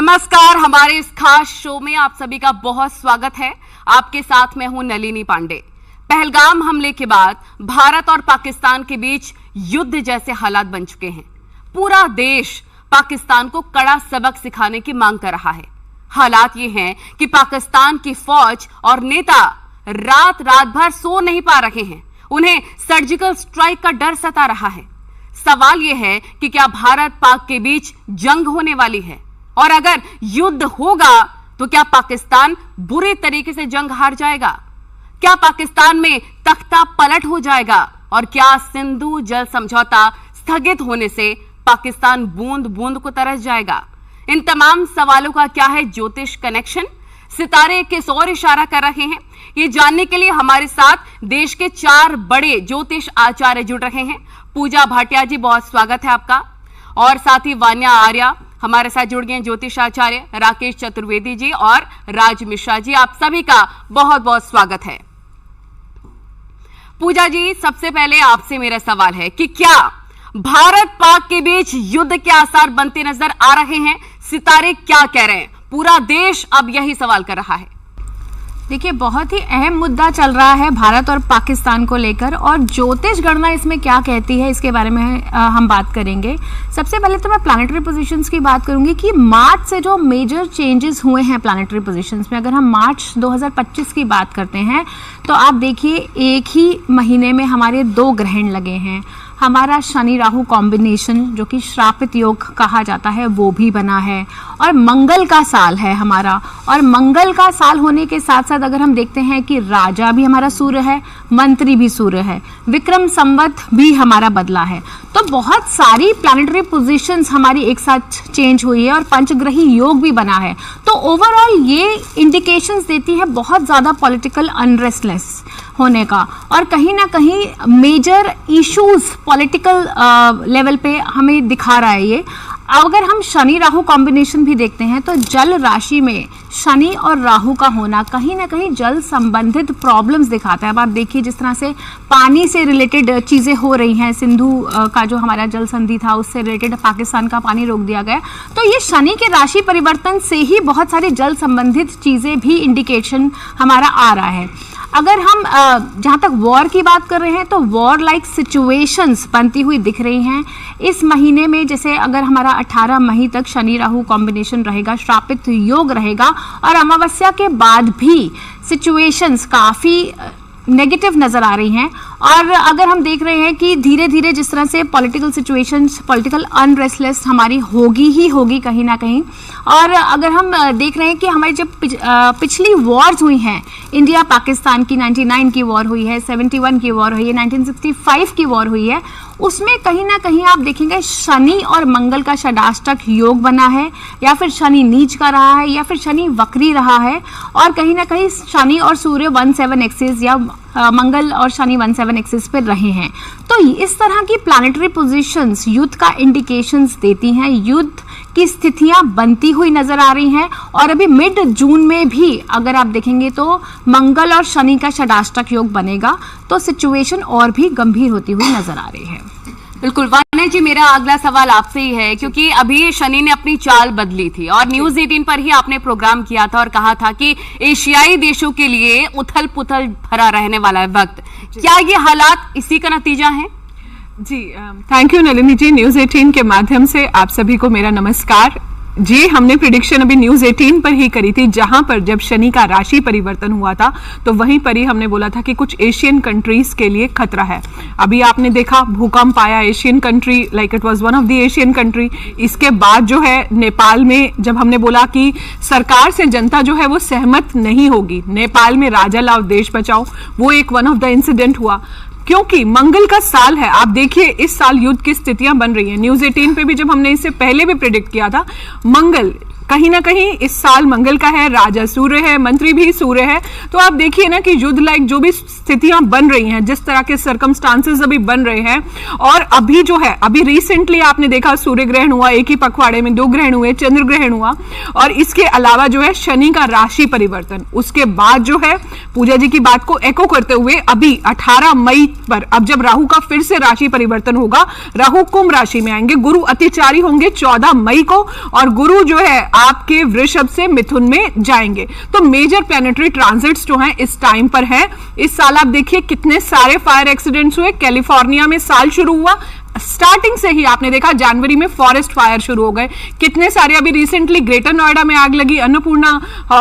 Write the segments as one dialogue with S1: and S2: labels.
S1: नमस्कार, हमारे इस खास शो में आप सभी का बहुत स्वागत है। आपके साथ मैं हूं नलिनी पांडे। पहलगाम हमले के बाद भारत और पाकिस्तान के बीच युद्ध जैसे हालात बन चुके हैं। पूरा देश पाकिस्तान को कड़ा सबक सिखाने की मांग कर रहा है। हालात ये हैं कि पाकिस्तान की फौज और नेता रात भर सो नहीं पा रहे हैं। उन्हें सर्जिकल स्ट्राइक का डर सता रहा है। सवाल यह है कि क्या भारत पाक के बीच जंग होने वाली है, और अगर युद्ध होगा तो क्या पाकिस्तान बुरे तरीके से जंग हार जाएगा? क्या पाकिस्तान में तख्ता पलट हो जाएगा? और क्या सिंधु जल समझौता स्थगित होने से पाकिस्तान बूंद बूंद को तरस जाएगा? इन तमाम सवालों का क्या है ज्योतिष कनेक्शन? सितारे किस ओर इशारा कर रहे हैं? ये जानने के लिए हमारे साथ देश के 4 बड़े ज्योतिष आचार्य जुड़ रहे हैं। पूजा भाटिया जी, बहुत स्वागत है आपका। और साथ ही वान्या आर्या हमारे साथ जुड़ गए, ज्योतिष आचार्य राकेश चतुर्वेदी जी और राज मिश्रा जी, आप सभी का बहुत बहुत स्वागत है। पूजा जी, सबसे पहले आपसे मेरा सवाल है कि क्या भारत पाक के बीच युद्ध के आसार बनते नजर आ रहे हैं? सितारे क्या कह रहे हैं? पूरा देश अब यही सवाल कर रहा है।
S2: देखिए, बहुत ही अहम मुद्दा चल रहा है भारत और पाकिस्तान को लेकर, और ज्योतिष गणना इसमें क्या कहती है इसके बारे में हम बात करेंगे। सबसे पहले तो मैं प्लैनेटरी पोजीशंस की बात करूंगी कि मार्च से जो मेजर चेंजेस हुए हैं प्लैनेटरी पोजीशंस में। अगर हम मार्च 2025 की बात करते हैं तो आप देखिए, एक ही महीने में हमारे 2 ग्रहण लगे हैं। हमारा शनि राहु कॉम्बिनेशन, जो कि श्रापित योग कहा जाता है, वो भी बना है। और मंगल का साल है हमारा, और मंगल का साल होने के साथ साथ अगर हम देखते हैं कि राजा भी हमारा सूर्य है, मंत्री भी सूर्य है, विक्रम संवत भी हमारा बदला है। तो बहुत सारी प्लैनेटरी पोजीशंस हमारी एक साथ चेंज हुई है और पंचग्रही योग भी बना है। तो ओवरऑल ये इंडिकेशंस देती है बहुत ज़्यादा पॉलिटिकल अनरेस्टलेस होने का, और कहीं ना कहीं मेजर इश्यूज पॉलिटिकल लेवल पे हमें दिखा रहा है ये। अगर हम शनि राहु कॉम्बिनेशन भी देखते हैं तो जल राशि में शनि और राहु का होना कहीं ना कहीं जल संबंधित प्रॉब्लम्स दिखाता है। अब आप देखिए, जिस तरह से पानी से रिलेटेड चीज़ें हो रही हैं, सिंधु का जो हमारा जल संधि था उससे रिलेटेड पाकिस्तान का पानी रोक दिया गया। तो ये शनि के राशि परिवर्तन से ही बहुत सारी जल संबंधित चीज़ें भी इंडिकेशन हमारा आ रहा है। अगर हम जहाँ तक वॉर की बात कर रहे हैं तो वॉर लाइक सिचुएशंस बनती हुई दिख रही हैं इस महीने में। जैसे अगर हमारा 18 मई तक शनि राहु कॉम्बिनेशन रहेगा, श्रापित योग रहेगा, और अमावस्या के बाद भी सिचुएशंस काफ़ी नेगेटिव नज़र आ रही हैं। और अगर हम देख रहे हैं कि धीरे धीरे जिस तरह से पॉलिटिकल सिचुएशंस, पॉलिटिकल अनरेस्टलेस हमारी होगी ही होगी कहीं ना कहीं। और अगर हम देख रहे हैं कि हमारी जब पिछली वॉर्स हुई हैं, इंडिया पाकिस्तान की 99 की वॉर हुई है, 71 की वॉर हुई है, 1965 की वॉर हुई है, उसमें कहीं ना कहीं आप देखेंगे शनि और मंगल का षडाष्टक योग बना है, या फिर शनि नीच का रहा है, या फिर शनि वक्री रहा है, और कहीं ना कहीं शनि और सूर्य 17 एक्सिस या मंगल और शनि 17 एक्सिस पर रहे हैं। तो इस तरह की प्लैनेटरी पोजीशंस युद्ध का इंडिकेशंस देती हैं। युद्ध की स्थितियां बनती हुई नजर आ रही हैं, और अभी मिड जून में भी अगर आप देखेंगे तो मंगल और शनि का षडाष्टक योग बनेगा, तो सिचुएशन और भी गंभीर होती हुई नजर आ रही है।
S1: बिल्कुल वान्या जी, मेरा अगला सवाल आपसे ही है, क्योंकि अभी शनि ने अपनी चाल बदली थी और न्यूज 18 पर ही आपने प्रोग्राम किया था और कहा था कि एशियाई देशों के लिए उथल पुथल भरा रहने वाला है वक्त। क्या ये हालात इसी का नतीजा है?
S3: जी, thank you Nalini ji. News 18 के माध्यम से आप सभी को मेरा नमस्कार जी। हमने प्रिडिक्शन अभी न्यूज 18 पर ही करी थी, जहां पर जब शनि का राशि परिवर्तन हुआ था तो वहीं पर ही हमने बोला था कि कुछ एशियन कंट्रीज के लिए खतरा है। अभी आपने देखा भूकंप आया, Asian country like it was one of the Asian country. इसके बाद जो है नेपाल में जब हमने बोला कि सरकार से जनता जो है वो सहमत नहीं होगी, नेपाल में राजा लाओ देश बचाओ, वो एक वन ऑफ द इंसिडेंट हुआ। क्योंकि मंगल का साल है, आप देखिए इस साल युद्ध की स्थितियां बन रही हैं। न्यूज 18 पे भी जब हमने इससे पहले भी प्रेडिक्ट किया था, मंगल कहीं ना कहीं इस साल मंगल का है, राजा सूर्य है, मंत्री भी सूर्य है। तो आप देखिए ना कि युद्ध लाइक जो भी स्थितियां बन रही हैं, जिस तरह के सर्कमस्टांसेस अभी बन रहे हैं, और अभी जो है अभी रिसेंटली आपने देखा सूर्य ग्रहण हुआ, एक ही पखवाड़े में 2 ग्रहण हुए, चंद्र ग्रहण हुआ, और इसके अलावा जो है शनि का राशि परिवर्तन। उसके बाद जो है पूजा जी की बात को एको करते हुए अभी 18 मई पर अब जब राहु का फिर से राशि परिवर्तन होगा, राहु कुंभ राशि में आएंगे, गुरु अतिचारी होंगे 14 मई को, और गुरु जो है आपके वृषभ से मिथुन में जाएंगे। तो मेजर प्लैनेटरी ट्रांजिट्स जो हैं इस टाइम पर है। इस साल आप देखिए कितने सारे फायर एक्सीडेंट्स हुए। कैलिफोर्निया में साल शुरू हुआ, स्टार्टिंग से ही आपने देखा जनवरी में फॉरेस्ट फायर शुरू हो गए, कितने सारे। अभी रिसेंटली ग्रेटर नोएडा में आग लगी, अन्नपूर्णा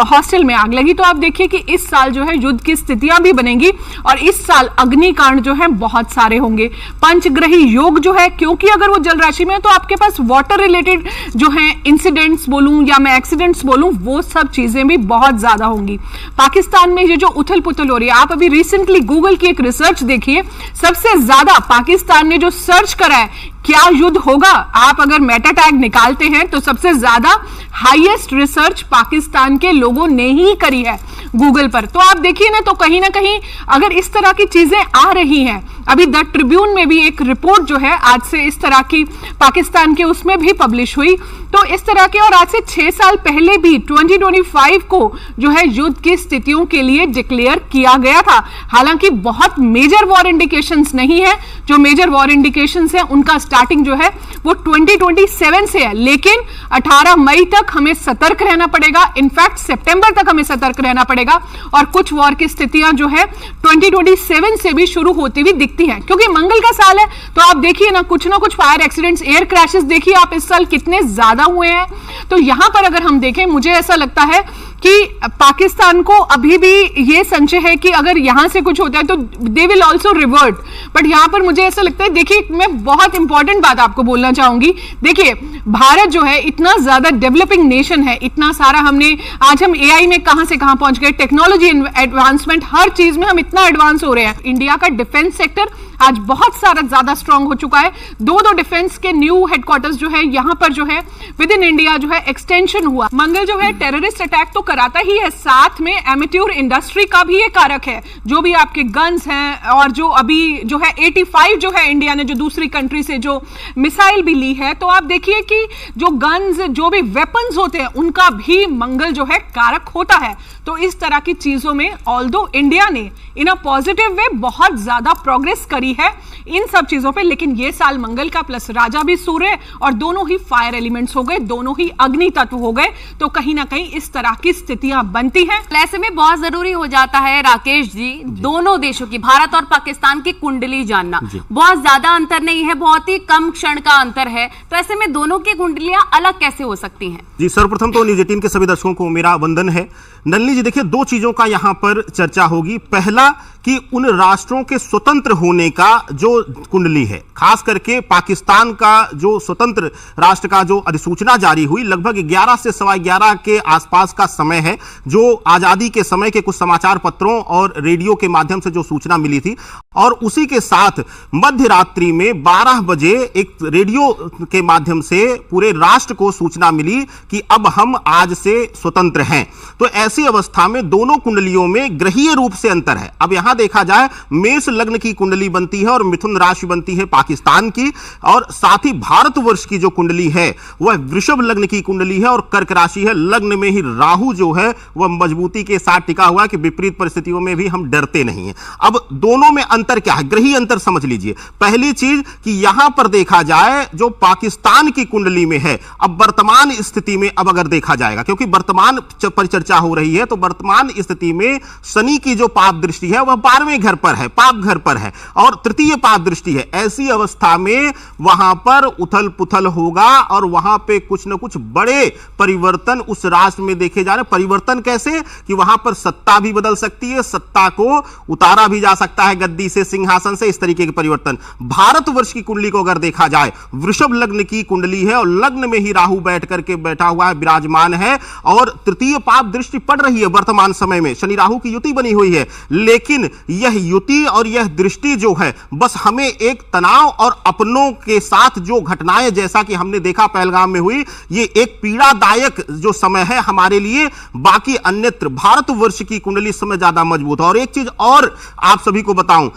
S3: हॉस्टल में आग लगी। तो आप देखिए कि इस साल जो है युद्ध की स्थितियां भी बनेंगी और इस साल अग्निकांड जो है बहुत सारे होंगे। पंचग्रही योग जो है, क्योंकि अगर वो जल राशि में है तो आपके पास वाटर रिलेटेड जो है इंसिडेंट्स बोलूं या मैं एक्सीडेंट्स बोलूं, वो सब चीजें भी बहुत ज्यादा होंगी। पाकिस्तान में ये जो उथल पुथल हो रही है, आप अभी रिसेंटली गूगल की एक रिसर्च देखिए, सबसे ज्यादा पाकिस्तान ने जो सर्च करा है क्या युद्ध होगा, आप अगर मेटा टैग निकालते हैं तो सबसे ज्यादा हाईएस्ट रिसर्च पाकिस्तान के लोगों ने ही करी है गूगल पर। तो आप देखिए ना, तो कहीं ना कहीं अगर इस तरह की चीजें आ रही हैं, अभी द ट्रिब्यून में भी एक रिपोर्ट जो है आज से इस तरह की पाकिस्तान के उसमें भी पब्लिश हुई। तो इस तरह के, और आज से 6 साल पहले भी 2025 को जो है युद्ध की स्थितियों के लिए डिक्लेयर किया गया था। हालांकि बहुत मेजर वॉर इंडिकेशंस नहीं है, जो मेजर वॉर इंडिकेशंस है उनका स्टार्टिंग जो है वो 2027 से है, लेकिन 18 मई तक हमें सतर्क रहना पड़ेगा। इनफैक्ट सितंबर तक हमें सतर्क रहना पड़ेगा और कुछ वॉर की स्थितियां जो है 2027 से भी शुरू होती हुई दिखती हैं, क्योंकि मंगल का साल है। तो आप देखिए ना कुछ फायर एक्सीडेंट्स, एयर क्रैशेस देखिए आप इस साल कितने ज्यादा हुए हैं। तो यहां पर अगर हम देखें, मुझे ऐसा लगता है कि पाकिस्तान को अभी भी ये संशय है कि अगर यहां से कुछ होता है तो they will also revert. But यहां पर मुझे ऐसा लगता है, देखिए मैं बहुत इंपॉर्टेंट बात आपको बोलना चाहूंगी। देखिए भारत जो है इतना ज्यादा डेवलपिंग नेशन है, इतना सारा हमने, आज हम एआई में कहां से कहां पहुंच गए, टेक्नोलॉजी एडवांसमेंट, हर चीज में हम इतना एडवांस हो रहे हैं। इंडिया का डिफेंस सेक्टर आज बहुत सारा ज्यादा स्ट्रांग हो चुका है। दो डिफेंस के न्यू हेडक्वार्टर्स जो है यहां पर जो है विद इन इंडिया जो है एक्सटेंशन हुआ। मंगल जो है टेररिस्ट अटैक तो कराता ही है, साथ में एमेट्योर इंडस्ट्री का भी ये कारक है। जो भी आपके गन्स हैं और जो अभी जो है 85 जो है इंडिया ने जो दूसरी कंट्री से जो मिसाइल भी ली है, तो आप देखिए कि जो गन्स, जो भी वेपन्स होते हैं उनका भी मंगल जो है कारक होता है। तो इस तरह की चीजों में ऑल्दो इंडिया ने इन अ पॉजिटिव वे बहुत ज्यादा प्रोग्रेस करी है इन सब चीजों पे, लेकिन ये साल मंगल का प्लस राजा भी सूर्य और दोनों ही फायर एलिमेंट्स हो गए, दोनों ही अग्नि तत्व हो गए। तो कहीं ना कहीं इस तरह की स्थितियां बनती हैं।
S1: ऐसे में बहुत जरूरी हो जाता है राकेश जी, दोनों देशों की, भारत और पाकिस्तान की कुंडली जानना। बहुत ज्यादा अंतर नहीं है, बहुत ही कम क्षण का अंतर है। तो ऐसे में दोनों की कुंडलियां अलग कैसे हो सकती हैं?
S4: जी, सर्वप्रथम तो न्यूज 18 के सभी दर्शकों को मेरा वंदन है। नलिनी जी, देखिए दो चीजों का यहां पर चर्चा होगी। पहला कि उन राष्ट्रों के स्वतंत्र होने का जो कुंडली है, खास करके पाकिस्तान का जो स्वतंत्र राष्ट्र का जो अधिसूचना जारी हुई, लगभग 11 से 11:15 के आसपास का समय है, जो आजादी के समय के कुछ समाचार पत्रों और रेडियो के माध्यम से जो सूचना मिली थी। और उसी के साथ मध्य रात्रि में 12 बजे एक रेडियो के माध्यम से पूरे राष्ट्र को सूचना मिली कि अब हम आज से स्वतंत्र हैं। तो ऐसी अवस्था में दोनों कुंडलियों में ग्रहीय रूप से अंतर है। अब यहां देखा जाए, मेष लग्न की कुंडली बनती है और मिथुन राशि बनती है पाकिस्तान की, और साथ ही भारतवर्ष की जो कुंडली है वह वृषभ लग्न की कुंडली है और कर्क राशि है। लग्न में ही राहु जो है वह मजबूती के साथ टिका हुआ है कि विपरीत परिस्थितियों में भी हम डरते नहीं हैं। अब दोनों में अंतर क्या है, ग्रहीय अंतर समझ लीजिए। पहली चीज कि यहां पर देखा जाए जो पाकिस्तान की कुंडली में है, अब वर्तमान स्थिति में अब अगर देखा जाएगा, क्योंकि वर्तमान पर चर्चा हो रही है, तो वर्तमान स्थिति में शनि की जो पाप दृष्टि है वह 12वें घर पर है, पाप घर पर है, और तृतीय पाप दृष्टि है। ऐसी अवस्था में वहां पर उथल पुथल होगा और वहां पे कुछ न कुछ बड़े परिवर्तन उस राष्ट्र में देखे जा रहे हैं। परिवर्तन कैसे कि वहां पर सत्ता भी बदल सकती है, सत्ता को उतारा भी जा सकता है गद्दी से, सिंहासन से, इस तरीके के परिवर्तन। भारतवर्ष की कुंडली को अगर देखा जाए, वृषभ लग्न की कुंडली है और लग्न में ही राहु बैठ करके बैठा हुआ है, विराजमान है, और तृतीय पाप दृष्टि पड़ रही है वर्तमान समय में। शनि राहु की युति बनी हुई है, लेकिन यह युति और यह दृष्टि जो है बस हमें एक तनाव और अपनों के साथ जो घटनाएं जैसा कि हमने देखा पहलगाम में हुई, ये एक पीड़ादायक जो समय है हमारे लिए। बाकी अन्यत्र भारतवर्ष की कुंडली समय ज्यादा मजबूत है। और एक चीज और आप सभी को बताऊं,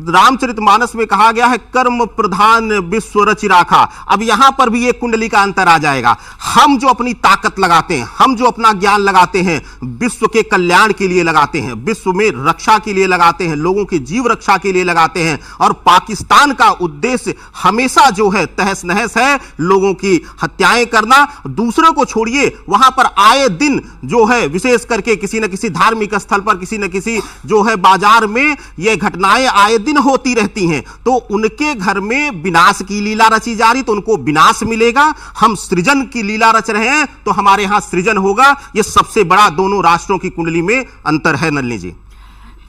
S4: रामचरितमानस में कहा गया है कर्म प्रधान विश्व रचि राखा। अब यहां पर भी एक कुंडली का अंतर आ जाएगा। हम जो अपनी ताकत लगाते हैं, हम जो अपना ज्ञान लगाते हैं, विश्व के कल्याण के लिए लगाते हैं, विश्व में रक्षा के लिए लगाते लगाते हैं, लोगों की जीव रक्षा के लिए लगाते हैं। और पाकिस्तान का उद्देश्य हमेशा जो है तहस नहस है, लोगों की हत्याएं करना। दूसरों को छोड़िए, वहां पर आए दिन जो है विशेष करके किसी न किसी धार्मिक स्थल पर, किसी न किसी जो है बाजार में यह घटनाएं आए दिन होती रहती हैं। तो उनके घर में विनाश की लीला रची जा रही, तो उनको विनाश मिलेगा। हम सृजन की लीला रच रहे हैं तो हमारे यहां सृजन होगा। यह सबसे बड़ा दोनों राष्ट्रों की कुंडली में अंतर है नलिनी जी।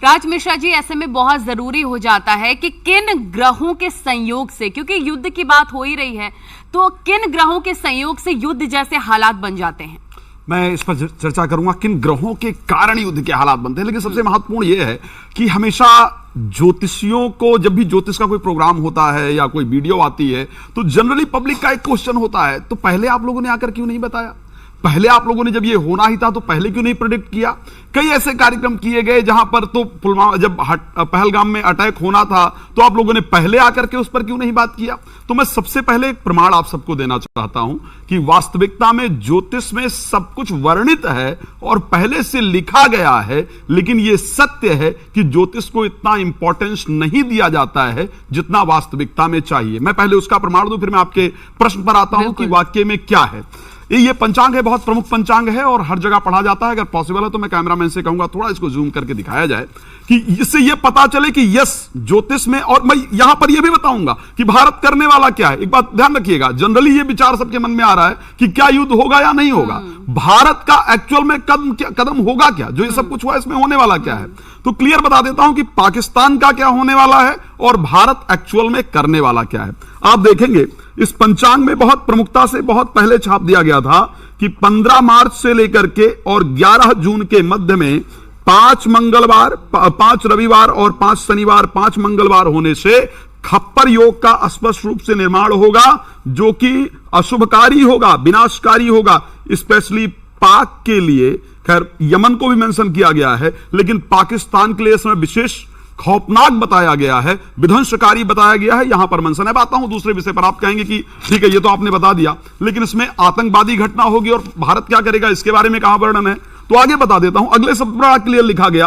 S1: राज मिश्रा जी, ऐसे में बहुत जरूरी हो जाता है कि किन ग्रहों के संयोग से, क्योंकि युद्ध की बात हो ही रही है, तो किन ग्रहों के संयोग से युद्ध जैसे हालात बन जाते हैं?
S5: मैं इस पर चर्चा करूंगा किन ग्रहों के कारण युद्ध के हालात बनते हैं। लेकिन सबसे महत्वपूर्ण यह है कि हमेशा ज्योतिषियों को, जब भी ज्योतिष का कोई प्रोग्राम होता है या कोई वीडियो आती है, तो जनरली पब्लिक का एक क्वेश्चन होता है, तो पहले आप लोगों ने आकर क्यों नहीं बताया? पहले आप लोगों ने जब ये होना ही था तो पहले क्यों नहीं प्रेडिक्ट किया? कई ऐसे कार्यक्रम किए गए जहां पर तो पुलवामा, जब पहलगाम में अटैक होना था तो आप लोगों ने पहले आकर के उस पर क्यों नहीं बात किया? तो मैं सबसे पहले एक प्रमाण आप सबको देना चाहता हूं कि वास्तविकता में ज्योतिष में सब कुछ वर्णित है और पहले से लिखा गया है। लेकिन यह सत्य है कि ज्योतिष को इतना इंपॉर्टेंस नहीं दिया जाता है जितना वास्तविकता में चाहिए। मैं पहले उसका प्रमाण दूं, फिर मैं आपके प्रश्न पर आता हूं कि वाक्य में क्या है। ये पंचांग है, बहुत प्रमुख पंचांग है और हर जगह पढ़ा जाता है। अगर पॉसिबल है तो मैं कैमरामैन से कहूंगा थोड़ा इसको जूम करके दिखाया जाए कि इससे यह पता चले कि यस, ज्योतिष में, और मैं यहां पर यह भी बताऊंगा कि भारत करने वाला क्या है। एक बात ध्यान रखिएगा, जनरली यह विचार सबके मन में आ रहा है कि क्या युद्ध होगा या नहीं होगा। भारत का एक्चुअल में कदम होगा क्या, जो ये सब कुछ हुआ इसमें होने वाला क्या है। तो क्लियर बता देता हूं कि पाकिस्तान का क्या होने वाला है और भारत एक्चुअल में करने वाला क्या है। आप देखेंगे इस पंचांग में बहुत प्रमुखता से बहुत पहले छाप दिया गया था कि 15 मार्च से लेकर के और 11 जून के मध्य में 5 मंगलवार, 5 रविवार और 5 शनिवार, 5 मंगलवार होने से खप्पर योग का स्पष्ट रूप से निर्माण होगा, जो कि अशुभकारी होगा, विनाशकारी होगा, स्पेशली पाक के लिए। खैर यमन को भी मेंशन किया गया है, लेकिन पाकिस्तान के लिए इसमें विशेष खौफनाक बताया गया है, विध्वंसकारी बताया गया है। यहां पर मेंशन है। आता हूं दूसरे विषय पर। आप कहेंगे कि ठीक है, ये तो आपने बता दिया, लेकिन इसमें आतंकवादी घटना होगी और भारत क्या करेगा, इसके बारे में कहां वर्णन है, तो आगे बता देता हूं। अगले शब्द बड़ा क्लियर लिखा गया,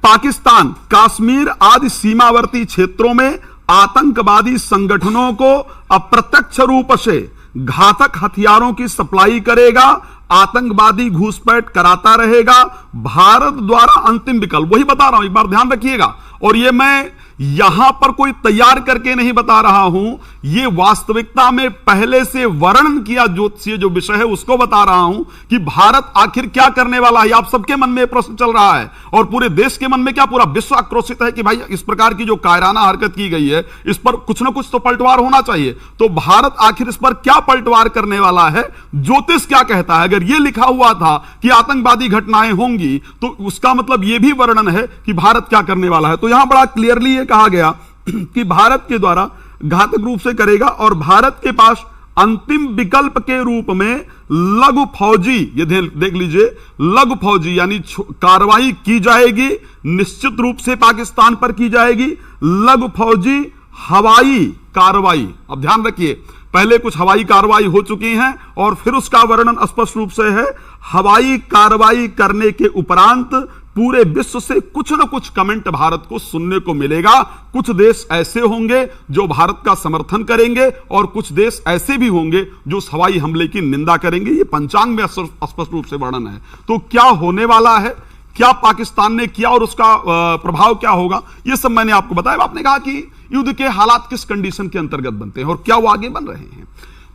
S5: पाकिस्तान कश्मीर आदि सीमावर्ती क्षेत्रों में आतंकवादी संगठनों को अप्रत्यक्ष रूप से घातक हथियारों की सप्लाई करेगा, आतंकवादी घुसपैठ कराता रहेगा। भारत द्वारा अंतिम विकल्प, वही बता रहा हूं, एक बार ध्यान रखिएगा। और ये मैं यहां पर कोई तैयार करके नहीं बता रहा हूं, ये वास्तविकता में पहले से वर्णन किया ज्योतिषीय जो विषय है उसको बता रहा हूं कि भारत आखिर क्या करने वाला है। आप सबके मन में प्रश्न चल रहा है और पूरे देश के मन में क्या, पूरा विश्व आक्रोशित है कि भाई इस प्रकार की जो कायराना हरकत की गई है इस पर कुछ ना कुछ तो पलटवार होना चाहिए। तो भारत आखिर इस पर क्या पलटवार करने वाला है, ज्योतिष क्या कहता है। अगर यह लिखा हुआ था कि आतंकवादी घटनाएं होंगी तो उसका मतलब यह भी वर्णन है कि भारत क्या करने वाला है। तो यहां बड़ा क्लियरली यह कहा गया कि भारत के द्वारा घातक रूप से करेगा और भारत के पास अंतिम विकल्प के रूप में लघु फौजी, ये देख लीजिए, लघु फौजी यानी कार्रवाई की जाएगी, निश्चित रूप से पाकिस्तान पर की जाएगी। लघु फौजी हवाई कार्रवाई, अब ध्यान रखिए, पहले कुछ हवाई कार्रवाई हो चुकी हैं और फिर उसका वर्णन स्पष्ट रूप से है। हवाई कार्रवाई करने के उपरांत पूरे विश्व से कुछ न कुछ कमेंट भारत को सुनने को मिलेगा। कुछ देश ऐसे होंगे जो भारत का समर्थन करेंगे और कुछ देश ऐसे भी होंगे जो उस हवाई हमले की निंदा करेंगे। ये पंचांग में स्पष्ट रूप से वर्णन है। तो क्या होने वाला है, क्या पाकिस्तान ने किया और उसका प्रभाव क्या होगा, यह सब मैंने आपको बताया। आपने कहा कि युद्ध के हालात किस कंडीशन के अंतर्गत बनते हैं और क्या वो आगे बन रहे हैं।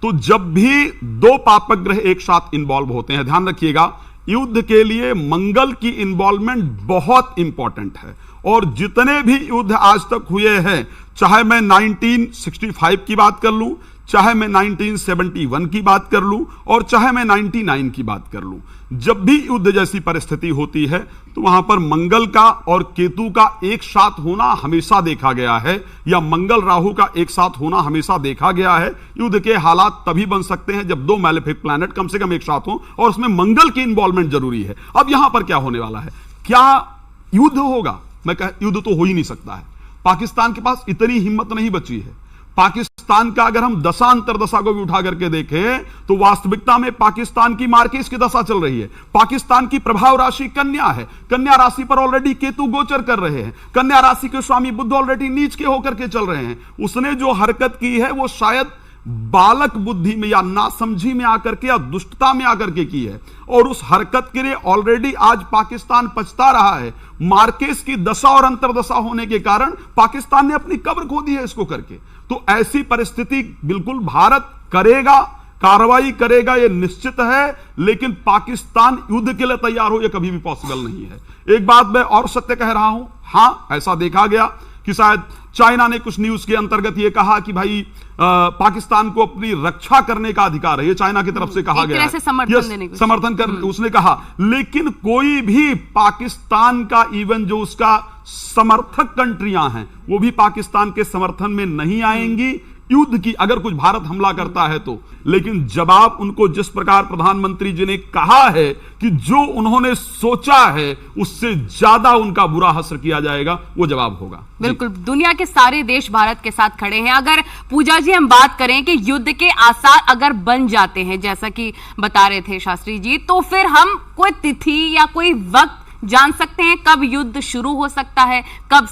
S5: तो जब भी दो पापक ग्रह एक साथ इन्वॉल्व होते हैं, ध्यान रखिएगा, युद्ध के लिए मंगल की इन्वॉल्वमेंट बहुत इंपॉर्टेंट है। और जितने भी युद्ध आज तक हुए हैं, चाहे मैं 1965 की बात कर लूं, चाहे मैं 1971 की बात कर लूं और चाहे मैं 99 की बात कर लूं, जब भी युद्ध जैसी परिस्थिति होती है तो वहां पर मंगल का और केतु का एक साथ होना हमेशा देखा गया है, या मंगल राहु का एक साथ होना हमेशा देखा गया है। युद्ध के हालात तभी बन सकते हैं जब दो मैलेफिक प्लैनेट कम से कम एक साथ हों और उसमें मंगल की इन्वॉल्वमेंट जरूरी है। अब यहां पर क्या होने वाला है, क्या युद्ध होगा? मैं कह, युद्ध तो हो ही नहीं सकता है। पाकिस्तान के पास इतनी हिम्मत नहीं बची है। पाकिस्तान का अगर हम दशा अंतरदशा को भी उठा करके देखें तो वास्तविकता में पाकिस्तान की मार्केस की दशा चल रही है। पाकिस्तान की प्रभाव राशि कन्या है, कन्या राशि पर ऑलरेडी केतु गोचर कर रहे हैं, कन्या राशि के स्वामी बुध ऑलरेडी नीच के होकर के चल रहे हैं। उसने जो हरकत की है वो शायद बालक बुद्धि में या नासमझी में आकर के या दुष्टता में आकर के की है, और उस हरकत के लिए ऑलरेडी आज पाकिस्तान पछता रहा है। मार्केस की दशा और अंतरदशा होने के कारण पाकिस्तान ने अपनी कब्र खो दी है इसको करके। तो ऐसी परिस्थिति बिल्कुल भारत करेगा, कार्रवाई करेगा, यह निश्चित है, लेकिन पाकिस्तान युद्ध के लिए तैयार हो यह कभी भी पॉसिबल नहीं है। एक बात मैं और सत्य कह रहा हूं, हां ऐसा देखा गया कि शायद चाइना ने कुछ न्यूज के अंतर्गत यह कहा कि भाई पाकिस्तान को अपनी रक्षा करने का अधिकार है, ये चाइना की तरफ से कहा गया है, समर्थन कर उसने कहा। लेकिन कोई भी पाकिस्तान का, इवन जो उसका समर्थक कंट्रियां हैं, वो भी पाकिस्तान के समर्थन में नहीं आएंगी युद्ध की, अगर कुछ भारत हमला करता है तो। लेकिन जवाब उनको जिस प्रकार प्रधानमंत्री जी ने कहा है कि जो उन्होंने सोचा है उससे ज्यादा उनका बुरा असर किया जाएगा, वो जवाब होगा।
S1: बिल्कुल, दुनिया के सारे देश भारत के साथ खड़े हैं। अगर पूजा जी हम बात करें कि युद्ध के आसार अगर बन जाते हैं, जैसा कि बता रहे थे शास्त्री जी, तो फिर हम कोई तिथि या कोई वक्त जान सकते हैं कब युद्ध शुरू हो सकता है, कब